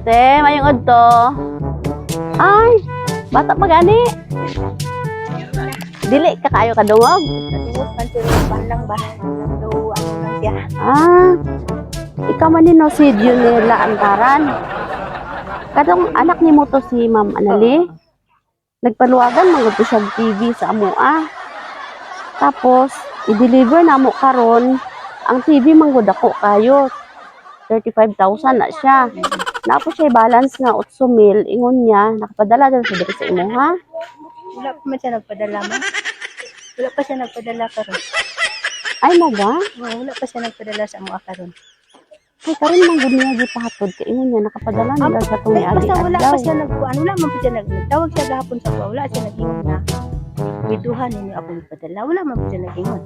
Te, mayong adto. Ay, bata pa gani. Dili ka kayo kadungog. Katungod man pero panlang ba? So, ano lang siya. Ah, ikaw man din no si Junela Antaran. Kadong anak ni mo to si Ma'am Anali. Nagpaluwagan man gud siya TV sa amoa. Tapos i-deliver na mo karon ang TV man gud ako kayo. 35,000 na siya. Napo siya balance nga 8,000 ingon niya nakapadala daw siya dito sa imo ha. Wala pa man siya nagpadala man. Wala pa siya nagpadala karon. Ay naga, Wala pa siya nagpadala sa mga karon. ay karon man gud niya gipahapod kay ingon niya nakapadala na daw sa tong agi Basta wala adlaw. pa siya wala man pa siya nagtawag siya gahapon sa kuha. Wala siya nag-ingon na. Biduhan ninyo ako nagpadala. Wala man pa siya nag-ingon.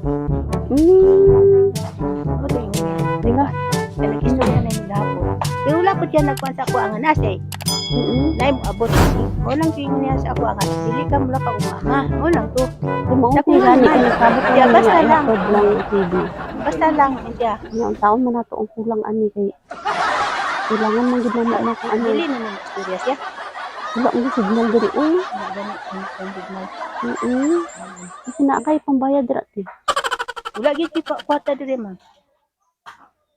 Ano to ingon niya? Diba? Kaya nag-istorya na yung gahapon. Kaya wala pa siya nagkuhan sa kuha ang anasay. Nay mo abot ni. Walang tingin niya sa ako ang dili ka mula ka umama. Walang to. Kumaon ko gani kay sabi ko Yeah, niya basta lang. ihapod lang ang TV. Basta lang siya. Ang taon man nato ang kulang ani kay kailangan man gid na mo kung ano. Dili na nang istorya siya. Wala mo signal diri uy. Wala ganit ang signal. Kasi na kay pambayad dira ti. Wala gid pa kwata diri man.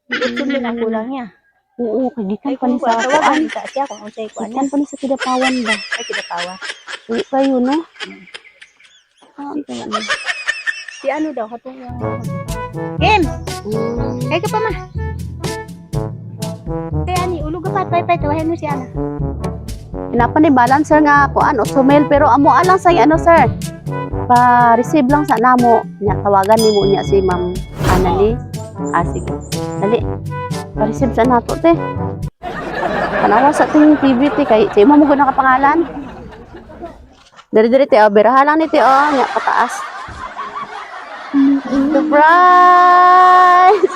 Ito lang kulang niya. Oo, kay gikan Ay pa ni kung sa tawagan kuan. ta siya kung unsay kuan niya. Gikan pa ni sa kidapawan ba. Ay kinatawa. Uy kayo no. Ah, kaya na. Si ano daw katong Kim, kay ka pa man. Kaya ni ulog ka pa pay tawahan mo si Ana. Pinapa ni balancer nga kuan 8,000 pero amo alang sa ano sir. Pa-receive lang sa namo. Nya tawagan nimo niya si Ma'am Anali. Ah sige. Dali. Pa-receive sa nato te. Kanawa sa ting TV te kay sa imo mo gud nakapangalan. Diri-diri te beraha lang ni te nya pataas. Surprise!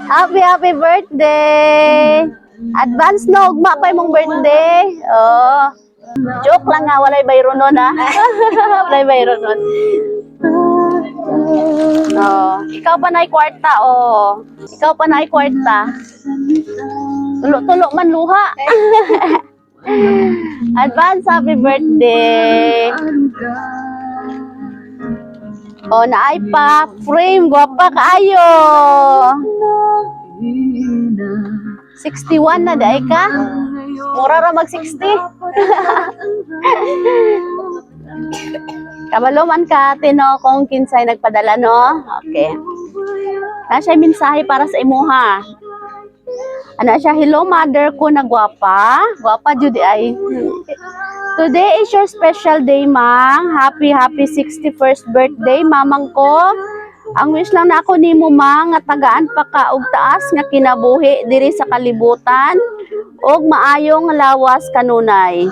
Happy birthday! Advance no, ugma pa imong birthday. Oh. Joke lang nga, walay bayro nun ha. Walay bayro nun. Oh, ikaw pa na kwarta oh. Ikaw pa na kwarta. Tulo-tulo man luha. Advance happy birthday. Oh, naay pa frame gwapa kaayo. 61 na dai ka? Mura ra mag 60. Kabalo man ka tino kung kinsay nagpadala no. Okay. Na siya mensahe para sa imuha. Ano siya, hello mother ko na gwapa. Gwapa jud ay. Today is your special day, Mang. Happy 61st birthday, mamang ko. Ang wish lang na ako nimo, Mang, nga tagaan pa ka og taas nga kinabuhi diri sa kalibutan og maayong lawas kanunay.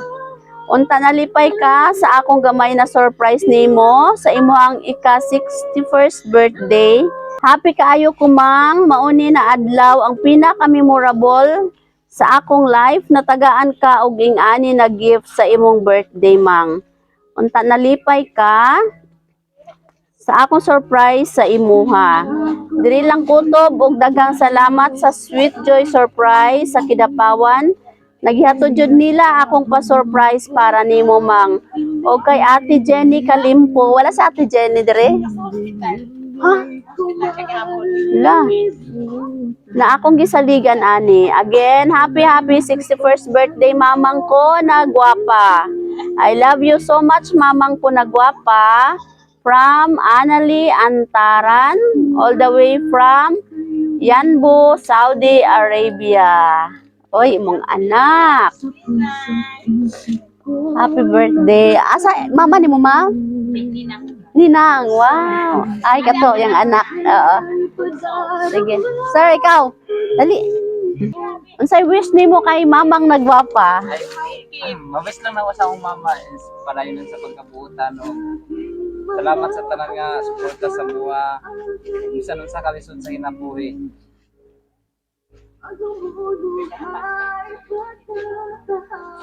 Unta nalipay ka sa akong gamay na surprise nimo sa imong ika 61st birthday. Happy kaayo ko, Mang. Mauni na adlaw ang pinaka-memorable sa akong life na tagaan ka og ing-ani na gift sa imong birthday, Mang. Unta nalipay ka sa akong surprise sa imuha. Diri lang kutob og daghang salamat sa Sweet Joy surprise sa Kidapawan. Naghihatod jud nila akong pa-surprise para nimo, Mang. O kay Ate Jenny Kalimpo. Wala sa Ate Jenny dire? Ha? La. Na akong gisaligan ani. Again, happy 61st birthday mamang ko na gwapa. I love you so much mamang ko na gwapa. From Anali Antaran, all the way from Yanbu, Saudi Arabia. Oy, mong anak. Happy birthday. Asa mama ni mo, ma? Ninang, wow. Ay, kato, yung anak. Oo. Sige. Sir, ikaw. Dali. Unsay wish ni mo kay mamang nagwapa? Mabis lang na ako sa akong mama is palayo sa pagkabuutan. No? Salamat sa tanan nga suporta sa buha. Bisan sa kalisod sa hinabuhi.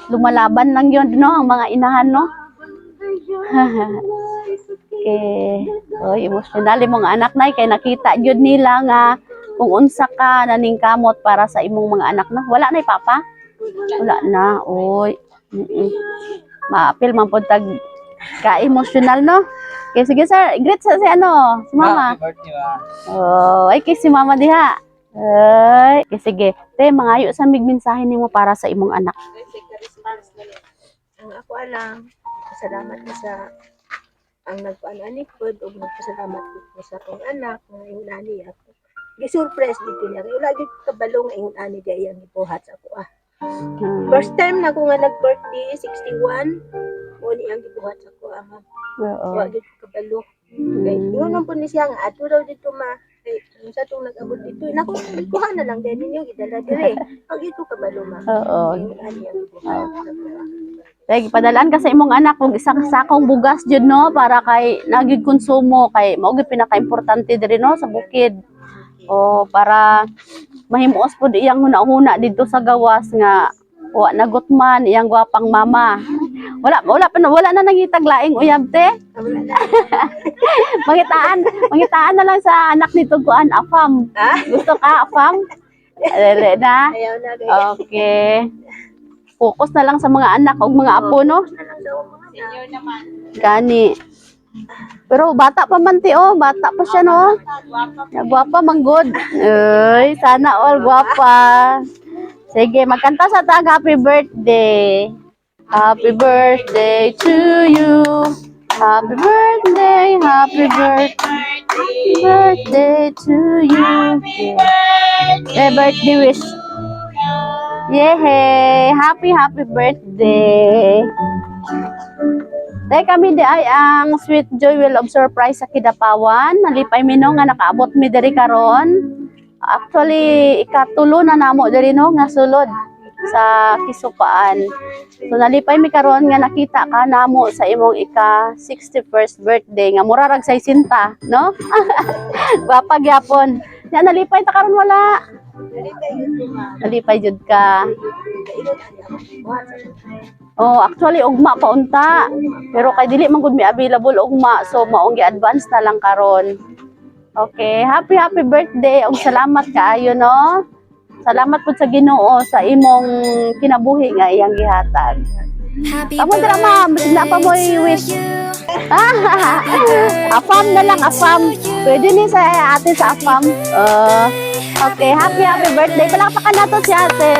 Lumalaban lang yun, no? Ang mga inahan, no? Okay. Oy, emotional yung mga anak na kay nakita jud nila nga kung unsa ka naningkamot para sa imong mga anak na. Wala na papa? Wala na. Oy. Maapil man po tag ka-emotional, no? Okay, sige sir, greet sa si ano, si mama. Happy birthday, ma. Oh, ay kay si mama diha. Ay, okay, sige. Te, mangayo sa migmensahe nimo para sa imong anak. Ang ako alam, salamat ko sa ang nagpaanani ko ug nagpasalamat ko sa akong anak nga ingon ani ako. Gi-surprise dito niya. Kaya lagi kabalo nga ingon ani diya iyang gibuhat sa ako. First time na ko nga nag-birthday 61, mo ni ang gibuhat sa ako. Oo. Wa gid ko kabalo. Kay ingon po ni siya nga ato daw dito ma. Kay sa tong nag-abot dito, nako kuha na lang din ninyo gidala dire. Ang ito kabalo ma. Oo. Ingon ani ang gibuhat sa ako. Lagi padalaan ka sa imong anak kung isang sakong bugas jud no para kay nagig konsumo kay mao gyud pinaka-importante diri no sa bukid. O para mahimuos pud iyang huna-huna dito sa gawas nga wa nagutman iyang gwapang mama. Wala na nangitaglaing uyab te. Mangitaan na lang sa anak nito kuan afam. Gusto ka afam? Dere na. Ayaw na kay Okay. Focus na lang sa mga anak o mga apo, no? senior naman. Gani. Pero bata pa man ti, oh. Bata pa siya, no? Gwapa, manggod. Uy, sana all gwapa. Sige, magkanta sa tag happy birthday. Happy birthday to you. Happy birthday, happy birthday to you. Yeah, birthday wish. Yehey! Happy birthday! Dahil kami di ay ang Sweet Joy Will of Surprise sa Kidapawan. Nalipay mi no nga nakaabot mi diri karon. Actually, ikatulo na namo diri no nga sulod sa Kisupaan. So nalipay mi karon nga nakita ka namo sa imong ika 61st birthday nga murarag sa isinta, no? Gwapa gyapon. Nya nalipay ta karon wala. Nalipay jud ka. Oh, actually ugma pa unta. Pero kay dili man gud mi available ugma, so maong gi-advance na lang karon. Okay, happy birthday ug salamat kaayo no. Salamat pud sa Ginoo sa imong kinabuhi nga iyang gihatag. Tamo dira ma'am, bisig na pa mo wish. Afam na lang, afam. Pwede ni sa ate sa afam. Okay, happy birthday. Palakpakan nato si ate.